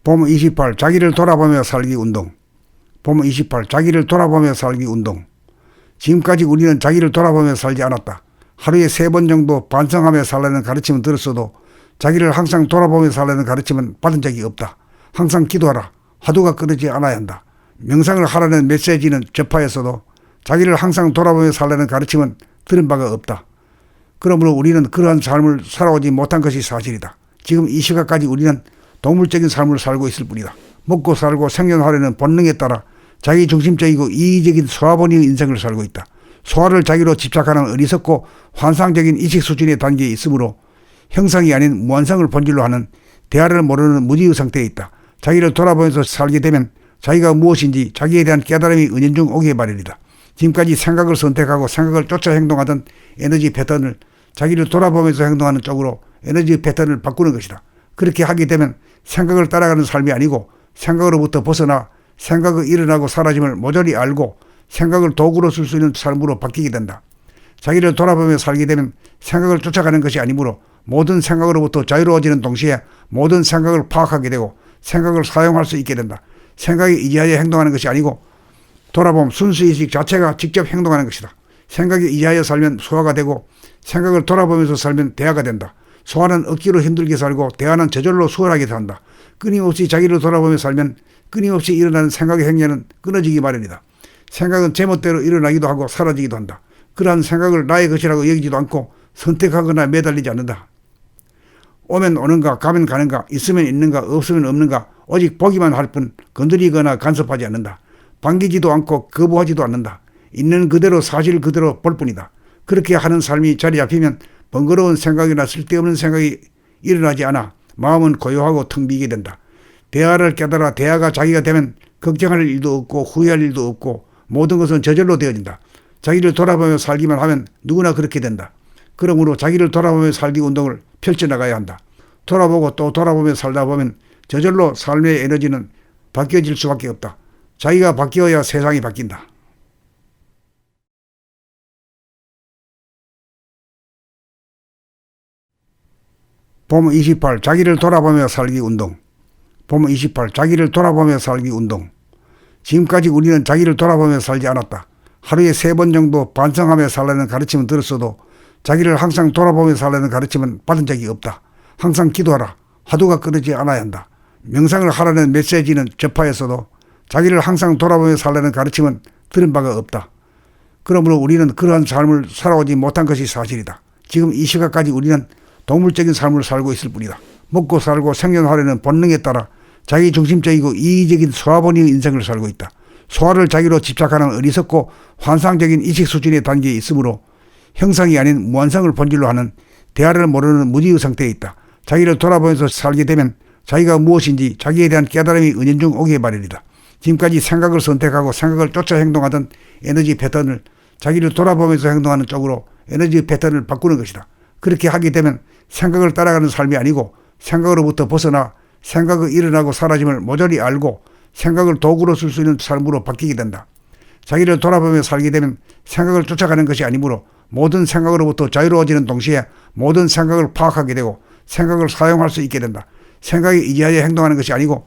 봄 28 자기를 돌아보며 살기 운동. 봄 28 자기를 돌아보며 살기 운동. 지금까지 우리는 자기를 돌아보며 살지 않았다. 하루에 3번 정도 반성하며 살라는 가르침은 들었어도 자기를 항상 돌아보며 살라는 가르침은 받은 적이 없다. 항상 기도하라. 화두가 끊이지 않아야 한다. 명상을 하라는 메시지는 접하였어도 자기를 항상 돌아보며 살라는 가르침은 들은 바가 없다. 그러므로 우리는 그러한 삶을 살아오지 못한 것이 사실이다. 지금 이 시각까지 우리는 동물적인 삶을 살고 있을 뿐이다. 먹고 살고 생존하려는 본능에 따라 자기 중심적이고 이기적인 소화본의 인생을 살고 있다. 소화를 자기로 집착하는 어리석고 환상적인 이식 수준의 단계에 있으므로 형상이 아닌 무한성을 본질로 하는 대화를 모르는 무지의 상태에 있다. 자기를 돌아보면서 살게 되면 자기가 무엇인지 자기에 대한 깨달음이 은연중 오기에 마련이다. 지금까지 생각을 선택하고 생각을 쫓아 행동하던 에너지 패턴을 자기를 돌아보면서 행동하는 쪽으로 에너지 패턴을 바꾸는 것이다. 그렇게 하게 되면 생각을 따라가는 삶이 아니고 생각으로부터 벗어나 생각이 일어나고 사라짐을 모조리 알고 생각을 도구로 쓸 수 있는 삶으로 바뀌게 된다. 자기를 돌아보며 살게 되면 생각을 쫓아가는 것이 아니므로 모든 생각으로부터 자유로워지는 동시에 모든 생각을 파악하게 되고 생각을 사용할 수 있게 된다. 생각에 의지하여 행동하는 것이 아니고 돌아보면 순수의식 자체가 직접 행동하는 것이다. 생각에 의지하여 살면 소화가 되고 생각을 돌아보면서 살면 대화가 된다. 소화는 억지로 힘들게 살고 대화는 저절로 수월하게 산다. 끊임없이 자기를 돌아보며 살면 끊임없이 일어나는 생각의 행렬은 끊어지기 마련이다. 생각은 제멋대로 일어나기도 하고 사라지기도 한다. 그러한 생각을 나의 것이라고 여기지도 않고 선택하거나 매달리지 않는다. 오면 오는가 가면 가는가 있으면 있는가 없으면 없는가 오직 보기만 할 뿐 건드리거나 간섭하지 않는다. 반기지도 않고 거부하지도 않는다. 있는 그대로 사실 그대로 볼 뿐이다. 그렇게 하는 삶이 자리 잡히면 번거로운 생각이나 쓸데없는 생각이 일어나지 않아 마음은 고요하고 텅 비게 된다. 대화를 깨달아 대화가 자기가 되면 걱정할 일도 없고 후회할 일도 없고 모든 것은 저절로 되어진다. 자기를 돌아보며 살기만 하면 누구나 그렇게 된다. 그러므로 자기를 돌아보며 살기 운동을 펼쳐나가야 한다. 돌아보고 또 돌아보며 살다 보면 저절로 삶의 에너지는 바뀌어질 수밖에 없다. 자기가 바뀌어야 세상이 바뀐다. 봄 28 자기를 돌아보며 살기 운동. 봄 28 자기를 돌아보며 살기 운동. 지금까지 우리는 자기를 돌아보며 살지 않았다. 하루에 3번 정도 반성하며 살라는 가르침은 들었어도 자기를 항상 돌아보며 살라는 가르침은 받은 적이 없다. 항상 기도하라. 화두가 끊이지 않아야 한다. 명상을 하라는 메시지는 접하였어도 자기를 항상 돌아보며 살라는 가르침은 들은 바가 없다. 그러므로 우리는 그러한 삶을 살아오지 못한 것이 사실이다. 지금 이 시각까지 우리는 동물적인 삶을 살고 있을 뿐이다. 먹고 살고 생존하려는 본능에 따라 자기 중심적이고 이기적인 소화본의 인생을 살고 있다. 소화를 자기로 집착하는 어리석고 환상적인 이식 수준의 단계에 있으므로 형상이 아닌 무한성을 본질로 하는 대화를 모르는 무지의 상태에 있다. 자기를 돌아보면서 살게 되면 자기가 무엇인지 자기에 대한 깨달음이 은연중 오기에 마련이다. 지금까지 생각을 선택하고 생각을 쫓아 행동하던 에너지 패턴을 자기를 돌아보면서 행동하는 쪽으로 에너지 패턴을 바꾸는 것이다. 그렇게 하게 되면 생각을 따라가는 삶이 아니고 생각으로부터 벗어나 생각이 일어나고 사라짐을 모조리 알고 생각을 도구로 쓸 수 있는 삶으로 바뀌게 된다. 자기를 돌아보며 살게 되면 생각을 쫓아가는 것이 아니므로 모든 생각으로부터 자유로워지는 동시에 모든 생각을 파악하게 되고 생각을 사용할 수 있게 된다. 생각에 의지하여 행동하는 것이 아니고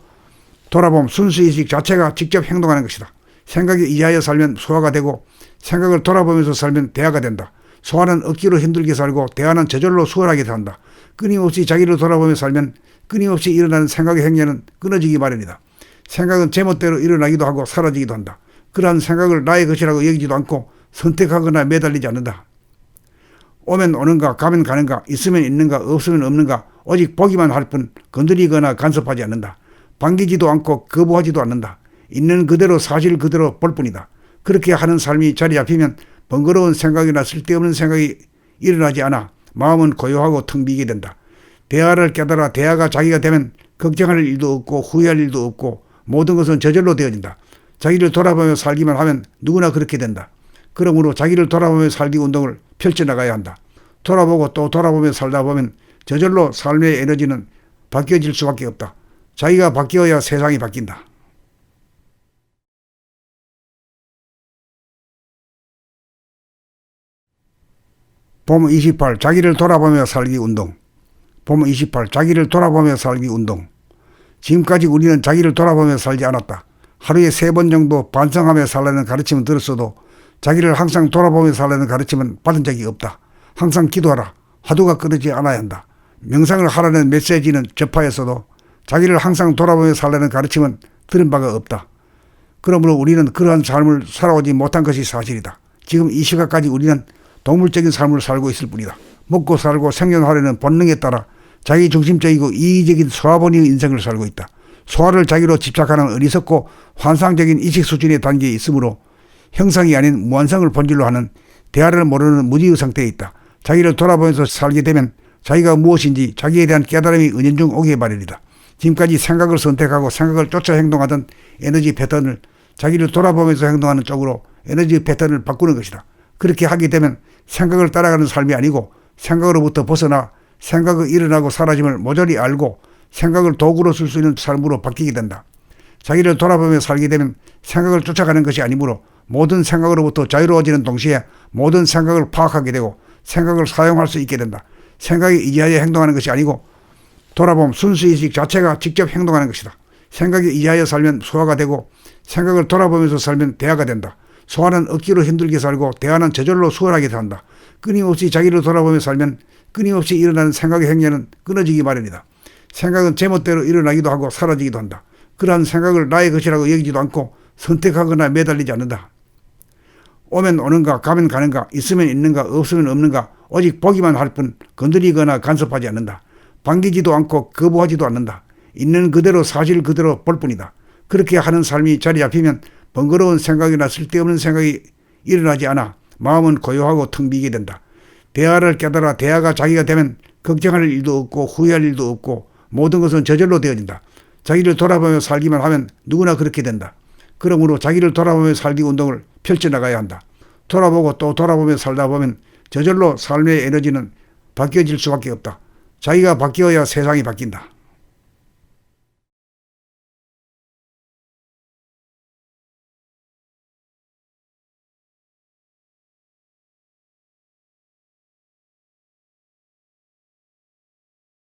돌아보면 순수의식 자체가 직접 행동하는 것이다. 생각에 의지하여 살면 소화가 되고 생각을 돌아보면서 살면 대화가 된다. 소화는 억지로 힘들게 살고 대화는 저절로 수월하게 산다. 끊임없이 자기를 돌아보며 살면 끊임없이 일어나는 생각의 행렬은 끊어지기 마련이다. 생각은 제멋대로 일어나기도 하고 사라지기도 한다. 그러한 생각을 나의 것이라고 여기지도 않고 선택하거나 매달리지 않는다. 오면 오는가 가면 가는가 있으면 있는가 없으면 없는가 오직 보기만 할 뿐 건드리거나 간섭하지 않는다. 반기지도 않고 거부하지도 않는다. 있는 그대로 사실 그대로 볼 뿐이다. 그렇게 하는 삶이 자리 잡히면 번거로운 생각이나 쓸데없는 생각이 일어나지 않아 마음은 고요하고 텅 비게 된다. 대화를 깨달아 대화가 자기가 되면 걱정할 일도 없고 후회할 일도 없고 모든 것은 저절로 되어진다. 자기를 돌아보며 살기만 하면 누구나 그렇게 된다. 그러므로 자기를 돌아보며 살기 운동을 펼쳐나가야 한다. 돌아보고 또 돌아보며 살다 보면 저절로 삶의 에너지는 바뀌어질 수밖에 없다. 자기가 바뀌어야 세상이 바뀐다. 봄 28 자기를 돌아보며 살기 운동. 봄 28 자기를 돌아보며 살기 운동. 지금까지 우리는 자기를 돌아보며 살지 않았다. 하루에 3번 정도 반성하며 살라는 가르침은 들었어도 자기를 항상 돌아보며 살라는 가르침은 받은 적이 없다. 항상 기도하라. 화두가 끊이지 않아야 한다. 명상을 하라는 메시지는 접하였어도 자기를 항상 돌아보며 살라는 가르침은 들은 바가 없다. 그러므로 우리는 그러한 삶을 살아오지 못한 것이 사실이다. 지금 이 시각까지 우리는 동물적인 삶을 살고 있을 뿐이다. 먹고 살고 생존하려는 본능에 따라 자기 중심적이고 이기적인 소화본의 인생을 살고 있다. 소화를 자기로 집착하는 어리석고 환상적인意식 수준에 단계에 있으므로 형상이 아닌 무한성을 본질로 하는 대화를 모르는 무지의 상태에 있다. 자기를 돌아보면서 살게 되면 자기가 무엇인지 자기에 대한 깨달음이 은연중 오게 마련이다. 지금까지 생각을 선택하고 생각을 쫓아 행동하던 에너지 패턴을 자기를 돌아보면서 행동하는 쪽으로 에너지 패턴을 바꾸는 것이다. 그렇게 하게 되면 생각을 따라가는 삶이 아니고 생각으로부터 벗어나 생각이 일어나고 사라짐을 모조리 알고 생각을 도구로 쓸 수 있는 삶으로 바뀌게 된다. 자기를 돌아보며 살게 되면 생각을 쫓아가는 것이 아니므로 모든 생각으로부터 자유로워지는 동시에 모든 생각을 파악하게 되고 생각을 사용할 수 있게 된다. 생각에 의지하여 행동하는 것이 아니고 돌아보면 순수의식 자체가 직접 행동하는 것이다. 생각에 의지하여 살면 소화가 되고 생각을 돌아보면서 살면 대화가 된다. 소화는 억지로 힘들게 살고 대화는 저절로 수월하게 산다. 끊임없이 자기를 돌아보며 살면 끊임없이 일어나는 생각의 행렬은 끊어지기 마련이다. 생각은 제멋대로 일어나기도 하고 사라지기도 한다. 그러한 생각을 나의 것이라고 여기지도 않고 선택하거나 매달리지 않는다. 오면 오는가 가면 가는가 있으면 있는가 없으면 없는가 오직 보기만 할 뿐 건드리거나 간섭하지 않는다. 반기지도 않고 거부하지도 않는다. 있는 그대로 사실 그대로 볼 뿐이다. 그렇게 하는 삶이 자리 잡히면 번거로운 생각이나 쓸데없는 생각이 일어나지 않아 마음은 고요하고 텅 비게 된다. 대화를 깨달아 대화가 자기가 되면 걱정할 일도 없고 후회할 일도 없고 모든 것은 저절로 되어진다. 자기를 돌아보며 살기만 하면 누구나 그렇게 된다. 그러므로 자기를 돌아보며 살기 운동을 펼쳐나가야 한다. 돌아보고 또 돌아보며 살다 보면 저절로 삶의 에너지는 바뀌어질 수밖에 없다. 자기가 바뀌어야 세상이 바뀐다.